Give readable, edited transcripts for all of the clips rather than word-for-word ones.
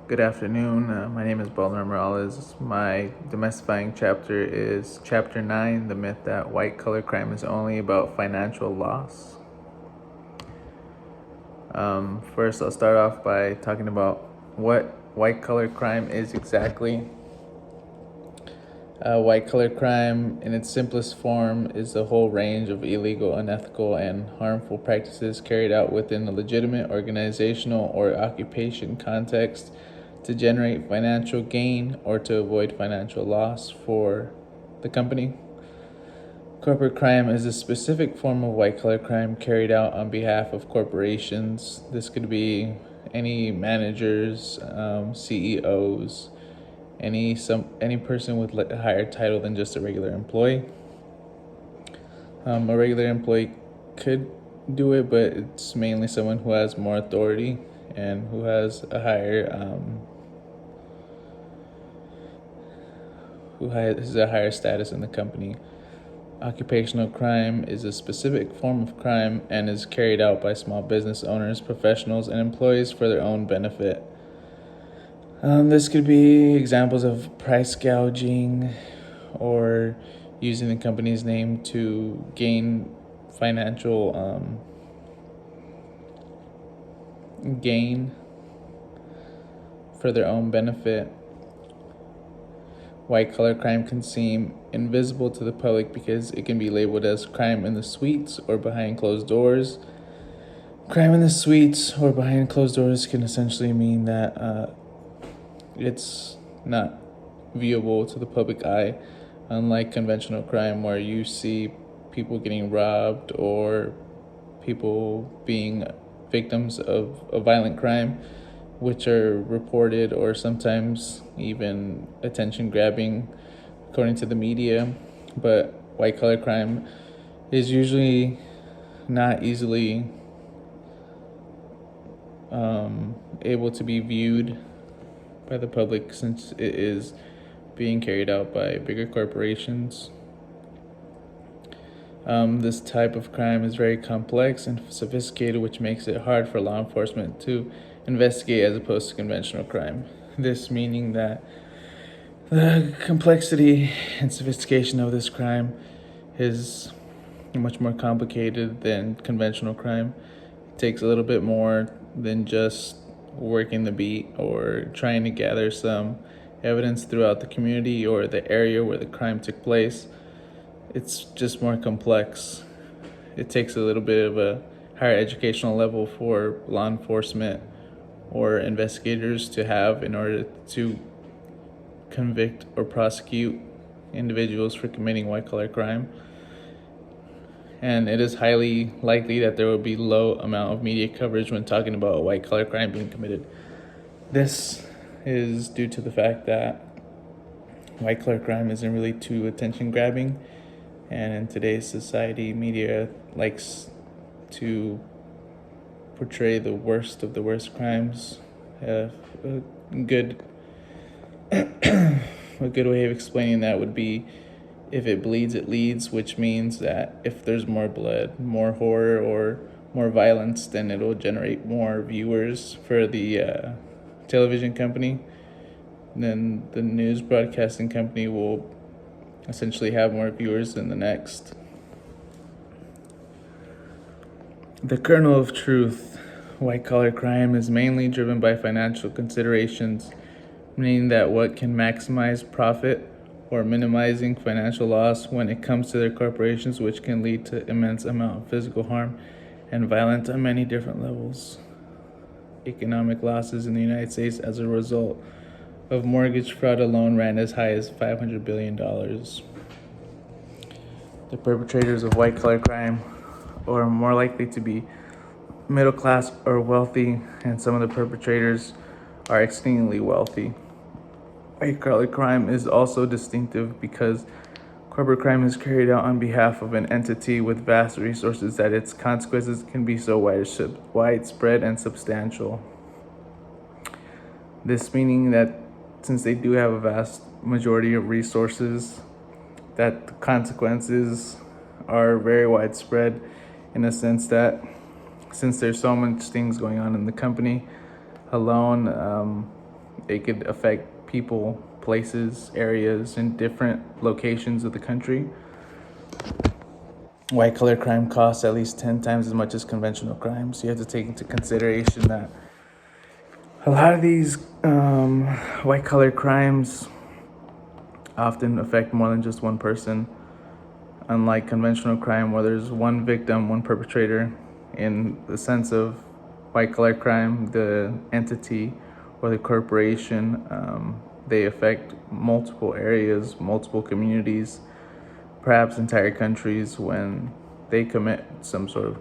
Good afternoon. My name is Balmer Morales. My demystifying chapter is Chapter 9, the myth that white collar crime is only about financial loss. First, I'll start off by talking about what white collar crime is exactly. White collar crime, in its simplest form, is the whole range of illegal, unethical, and harmful practices carried out within a legitimate organizational or occupation context to generate financial gain or to avoid financial loss for the company. Corporate crime is a specific form of white collar crime carried out on behalf of corporations. This could be any managers, CEOs, any person with a higher title than just a regular employee. A regular employee could do it, but it's mainly someone who has more authority and who has a higher status in the company. Occupational crime is a specific form of crime and is carried out by small business owners, professionals, and employees for their own benefit. This could be examples of price gouging or using the company's name to gain financial gain for their own benefit. White collar crime can seem invisible to the public because it can be labeled as crime in the suites or behind closed doors. Crime in the suites or behind closed doors can essentially mean that it's not viewable to the public eye, unlike conventional crime where you see people getting robbed or people being victims of a violent crime, which are reported or sometimes even attention grabbing according to the media. But white collar crime is usually not easily able to be viewed by the public since it is being carried out by bigger corporations. This type of crime is very complex and sophisticated, which makes it hard for law enforcement to investigate as opposed to conventional crime. This meaning that the complexity and sophistication of this crime is much more complicated than conventional crime. It takes a little bit more than just working the beat or trying to gather some evidence throughout the community or the area where the crime took place. It's just more complex. It takes a little bit of a higher educational level for law enforcement or investigators to have in order to convict or prosecute individuals for committing white collar crime. And it is highly likely that there will be low amount of media coverage when talking about white collar crime being committed. This is due to the fact that white collar crime isn't really too attention grabbing, and in today's society, media likes to portray the worst of the worst crimes. A good way of explaining that would be, if it bleeds, it leads, which means that if there's more blood, more horror, or more violence, then it'll generate more viewers for the television company. Then the news broadcasting company will essentially have more viewers than the next. The kernel of truth, white collar crime is mainly driven by financial considerations, meaning that what can maximize profit or minimizing financial loss when it comes to their corporations, which can lead to immense amount of physical harm and violence on many different levels. Economic losses in the United States as a result of mortgage fraud alone ran as high as $500 billion. The perpetrators of white collar crime are more likely to be middle class or wealthy, and some of the perpetrators are exceedingly wealthy. White collar crime is also distinctive because corporate crime is carried out on behalf of an entity with vast resources that its consequences can be so widespread and substantial. This meaning that since they do have a vast majority of resources, that the consequences are very widespread, in a sense that since there's so much things going on in the company alone, it could affect people, places, areas in different locations of the country. White collar crime costs at least 10 times as much as conventional crime. So you have to take into consideration that a lot of these white collar crimes often affect more than just one person. Unlike conventional crime, where there's one victim, one perpetrator, in the sense of white collar crime, the entity or the corporation, they affect multiple areas, multiple communities, perhaps entire countries when they commit some sort of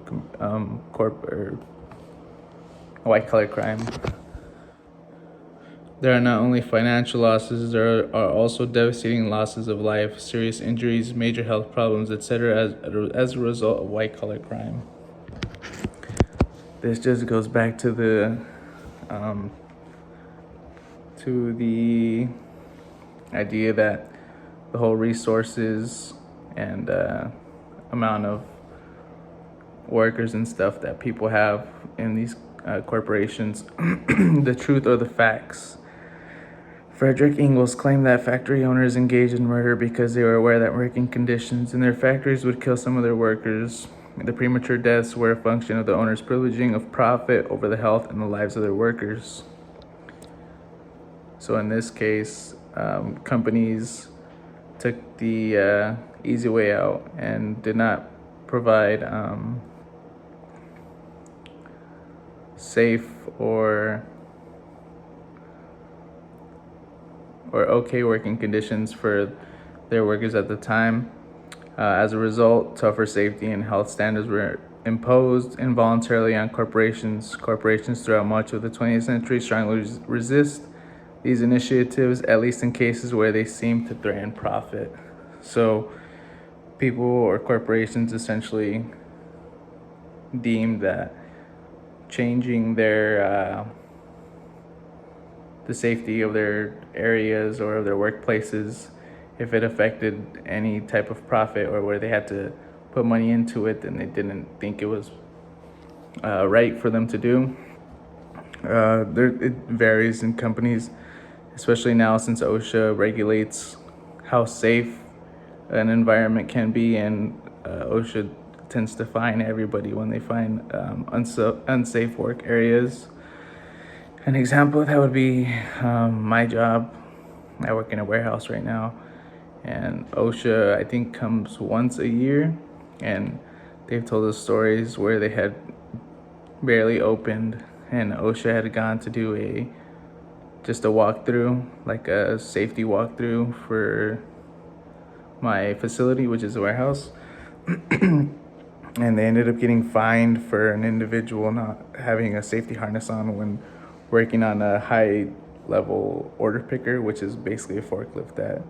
white collar crime. There are not only financial losses, there are also devastating losses of life, serious injuries, major health problems, etc. as a result of white collar crime. This just goes back to the idea that the whole resources and amount of workers and stuff that people have in these corporations, the truth or the facts. Frederick Ingalls claimed that factory owners engaged in murder because they were aware that working conditions in their factories would kill some of their workers. The premature deaths were a function of the owners' privileging of profit over the health and the lives of their workers. So in this case, companies took the easy way out and did not provide safe or okay working conditions for their workers at the time. As a result, tougher safety and health standards were imposed involuntarily on corporations. Corporations throughout much of the 20th century strongly resist these initiatives, at least in cases where they seem to threaten profit. So people or corporations essentially deemed that changing their the safety of their areas or of their workplaces, if it affected any type of profit or where they had to put money into it, then they didn't think it was right for them to do. It varies in companies, especially now since OSHA regulates how safe an environment can be, and OSHA tends to fine everybody when they find unsafe work areas. An example of that would be my job. I work in a warehouse right now, and OSHA, I think, comes once a year, and they've told us stories where they had barely opened, and OSHA had gone to do just a walkthrough, like a safety walkthrough for my facility, which is a warehouse. And they ended up getting fined for an individual not having a safety harness on when working on a high level order picker, which is basically a forklift that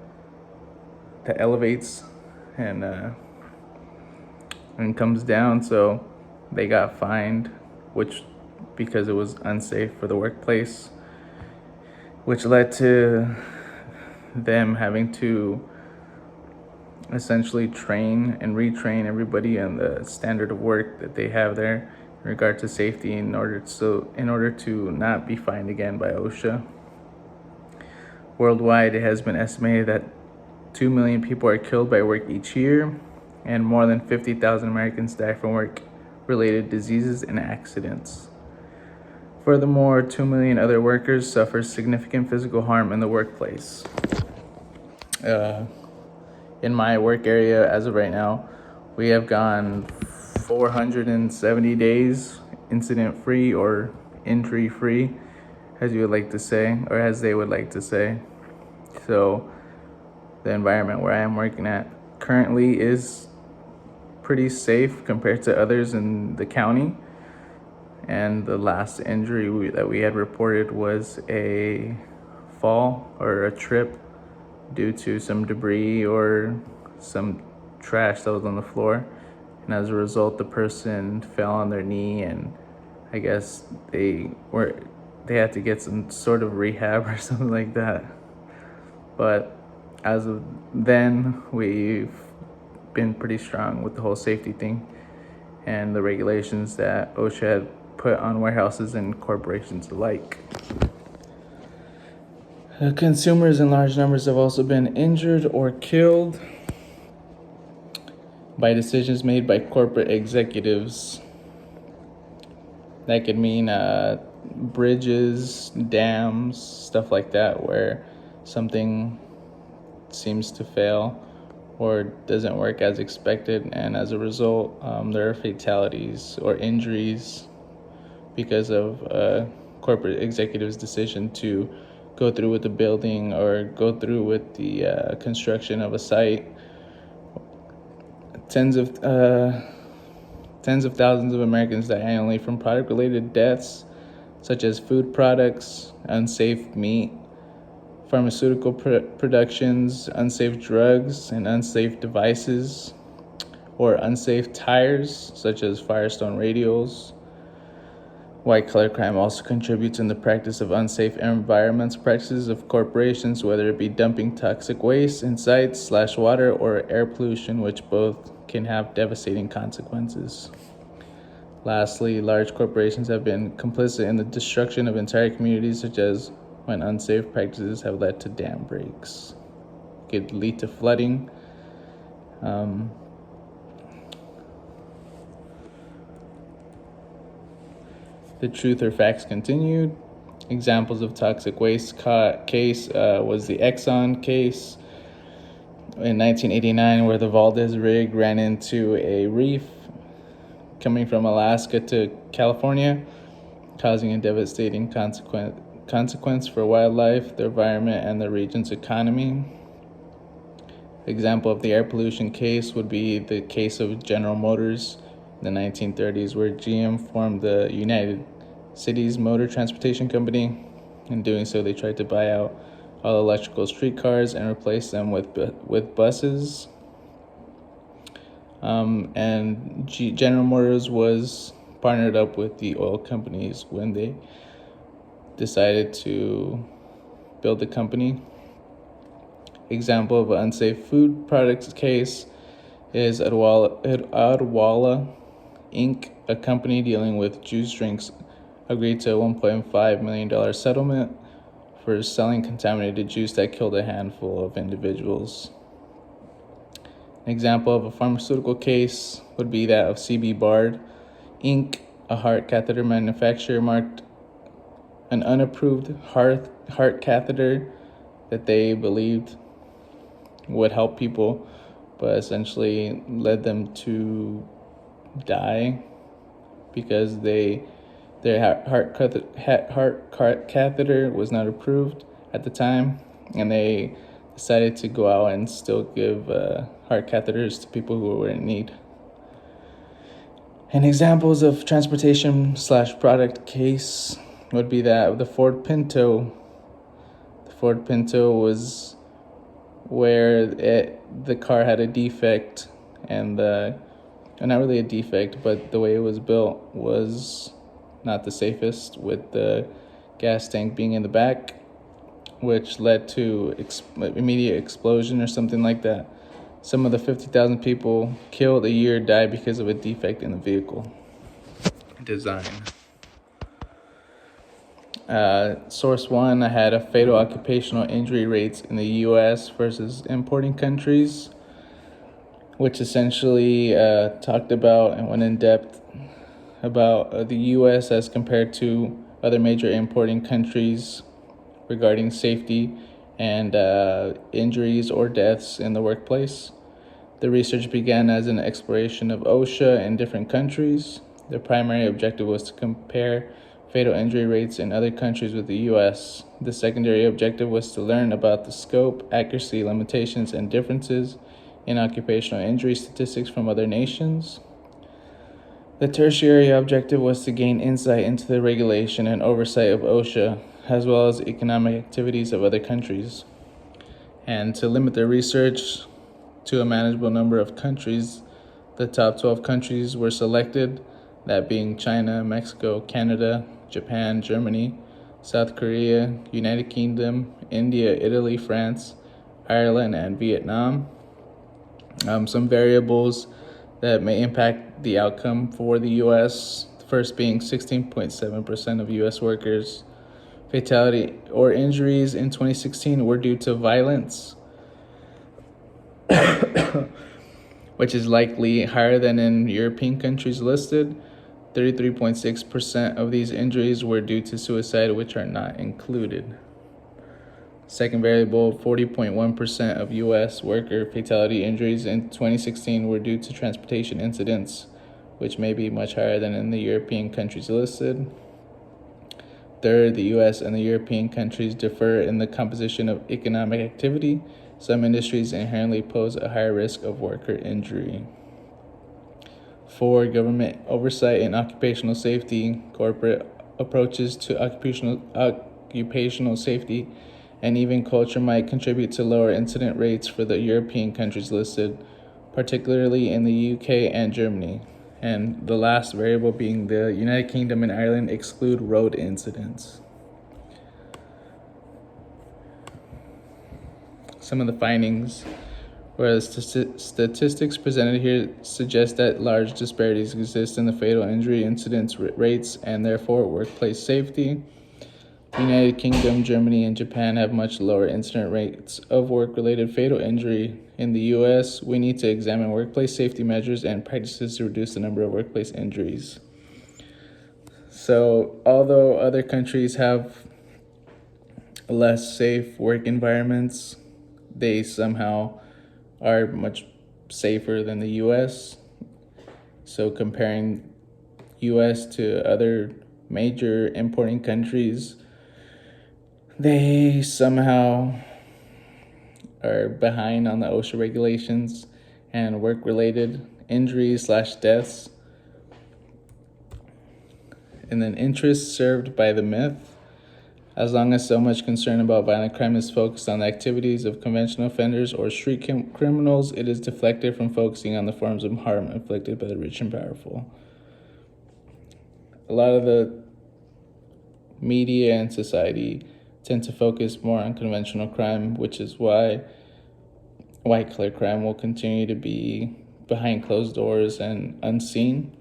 elevates and comes down. So they got fined, which because it was unsafe for the workplace, which led to them having to essentially train and retrain everybody on the standard of work that they have there in regard to safety in order to not be fined again by OSHA. Worldwide, it has been estimated that 2 million people are killed by work each year, and more than 50,000 Americans die from work-related diseases and accidents. Furthermore, 2 million other workers suffer significant physical harm in the workplace. In my work area, as of right now, we have gone 470 days incident-free or injury-free, as you would like to say, or as they would like to say. So the environment where I am working at currently is pretty safe compared to others in the county. And the last injury that we had reported was a fall or a trip due to some debris or some trash that was on the floor. And as a result, the person fell on their knee, and I guess they had to get some sort of rehab or something like that. But as of then, we've been pretty strong with the whole safety thing and the regulations that OSHA had put on warehouses and corporations alike. Consumers in large numbers have also been injured or killed by decisions made by corporate executives. That could mean bridges, dams, stuff like that, where something seems to fail or doesn't work as expected, and as a result, there are fatalities or injuries because of corporate executives' decision to go through with the building or go through with the construction of a site. Tens of thousands of Americans die annually from product-related deaths, such as food products, unsafe meat, pharmaceutical productions, unsafe drugs, and unsafe devices, or unsafe tires, such as Firestone radials. White-collar crime also contributes in the practice of unsafe environmental practices of corporations, whether it be dumping toxic waste in sites/water or air pollution, which both can have devastating consequences. Lastly, large corporations have been complicit in the destruction of entire communities, such as when unsafe practices have led to dam breaks. It could lead to flooding. The truth or facts continued. Examples of toxic waste case was the Exxon case in 1989, where the Valdez rig ran into a reef coming from Alaska to California, causing a devastating consequence for wildlife, the environment, and the region's economy. Example of the air pollution case would be the case of General Motors in the 1930s, where GM formed the United Cities Motor Transportation Company. In doing so, they tried to buy out all electrical streetcars and replace them with buses. And General Motors was partnered up with the oil companies when they decided to build the company. Example of an unsafe food products case is Adwala Inc., a company dealing with juice drinks, agreed to a $1.5 million settlement for selling contaminated juice that killed a handful of individuals. An example of a pharmaceutical case would be that of CB Bard Inc., a heart catheter manufacturer, marked an unapproved heart catheter that they believed would help people, but essentially led them to die because their heart catheter was not approved at the time, and they decided to go out and still give heart catheters to people who were in need. And examples of transportation/product case would be that of the Ford Pinto. The Ford Pinto was where the car had a defect, and not really a defect, but the way it was built was not the safest, with the gas tank being in the back, which led to immediate explosion or something like that. Some of the 50,000 people killed a year died because of a defect in the vehicle design. Source 1, I had a fatal occupational injury rates in the U.S. versus importing countries, which essentially talked about and went in depth about the U.S. as compared to other major importing countries regarding safety and injuries or deaths in the workplace. The research began as an exploration of OSHA in different countries. The primary objective was to compare fatal injury rates in other countries with the U.S. The secondary objective was to learn about the scope, accuracy, limitations, and differences in occupational injury statistics from other nations. The tertiary objective was to gain insight into the regulation and oversight of OSHA, as well as economic activities of other countries. And to limit the research to a manageable number of countries, the top 12 countries were selected, that being China, Mexico, Canada, Japan, Germany, South Korea, United Kingdom, India, Italy, France, Ireland, and Vietnam. Some variables that may impact the outcome for the U.S., first being 16.7% of U.S. workers fatality or injuries in 2016 were due to violence, which is likely higher than in European countries listed. 33.6% of these injuries were due to suicide, which are not included. Second variable, 40.1% of U.S. worker fatality injuries in 2016 were due to transportation incidents, which may be much higher than in the European countries listed. Third, the U.S. and the European countries differ in the composition of economic activity. Some industries inherently pose a higher risk of worker injury. 4, government oversight in occupational safety. Corporate approaches to occupational safety and even culture might contribute to lower incident rates for the European countries listed, particularly in the UK and Germany. And the last variable being the United Kingdom and Ireland exclude road incidents. Some of the findings, whereas statistics presented here suggest that large disparities exist in the fatal injury incidence rates and therefore workplace safety. The United Kingdom, Germany, and Japan have much lower incident rates of work-related fatal injury. In the U.S., we need to examine workplace safety measures and practices to reduce the number of workplace injuries. So, although other countries have less safe work environments, they somehow are much safer than the U.S. So, comparing U.S. to other major importing countries, they somehow are behind on the OSHA regulations and work-related injuries/deaths. And then interest served by the myth. As long as so much concern about violent crime is focused on the activities of conventional offenders or street criminals, it is deflected from focusing on the forms of harm inflicted by the rich and powerful. A lot of the media and society tend to focus more on conventional crime, which is why white-collar crime will continue to be behind closed doors and unseen.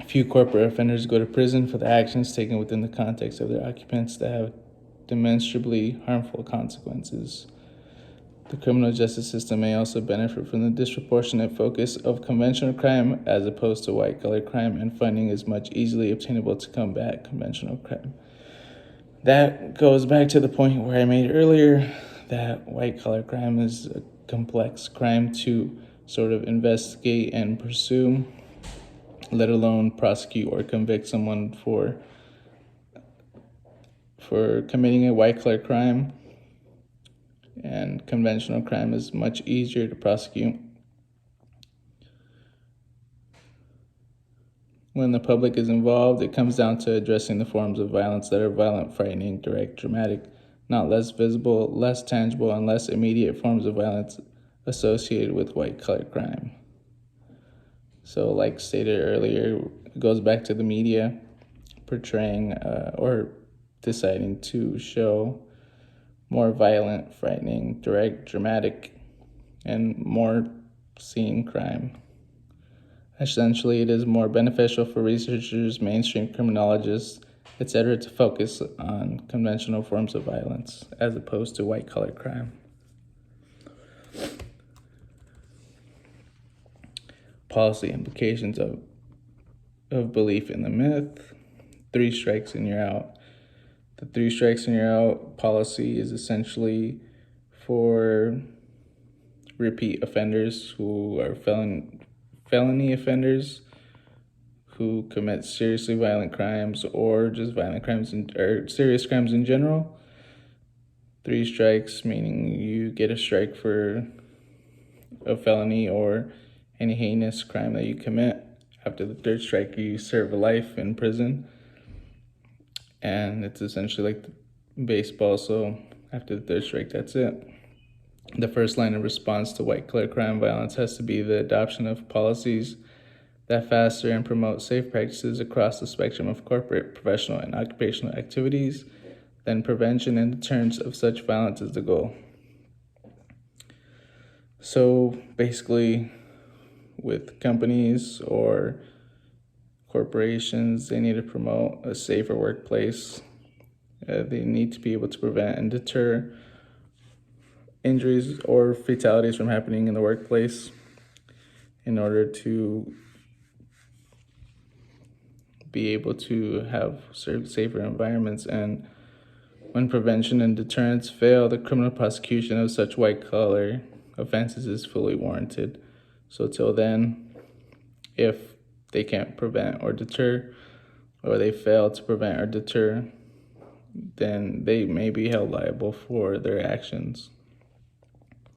Few corporate offenders go to prison for the actions taken within the context of their occupants that have demonstrably harmful consequences. The criminal justice system may also benefit from the disproportionate focus of conventional crime as opposed to white-collar crime, and funding is much easily obtainable to combat conventional crime. That goes back to the point where I made earlier that white-collar crime is a complex crime to sort of investigate and pursue, let alone prosecute or convict someone for committing a white-collar crime. And conventional crime is much easier to prosecute. When the public is involved, it comes down to addressing the forms of violence that are violent, frightening, direct, dramatic, not less visible, less tangible, and less immediate forms of violence associated with white-collar crime. So, like stated earlier, it goes back to the media portraying or deciding to show more violent, frightening, direct, dramatic, and more seen crime. Essentially, it is more beneficial for researchers, mainstream criminologists, etc. to focus on conventional forms of violence as opposed to white-collar crime. Policy implications of belief in the myth. 3 strikes and you're out. The 3 strikes and you're out policy is essentially for repeat offenders who are felony offenders who commit seriously violent crimes or just violent crimes or serious crimes in general. 3 strikes, meaning you get a strike for a felony or any heinous crime that you commit. After the 3rd strike, you serve a life in prison. And it's essentially like baseball, so after the 3rd strike, that's it. The first line of response to white-collar crime violence has to be the adoption of policies that foster and promote safe practices across the spectrum of corporate, professional, and occupational activities. Then prevention and deterrence of such violence is the goal. So basically, with companies or corporations, they need to promote a safer workplace They need to be able to prevent and deter injuries or fatalities from happening in the workplace in order to be able to have safer environments. And when prevention and deterrence fail, the criminal prosecution of such white-collar offenses is fully warranted. So till then, if they can't prevent or deter, or they fail to prevent or deter, then they may be held liable for their actions.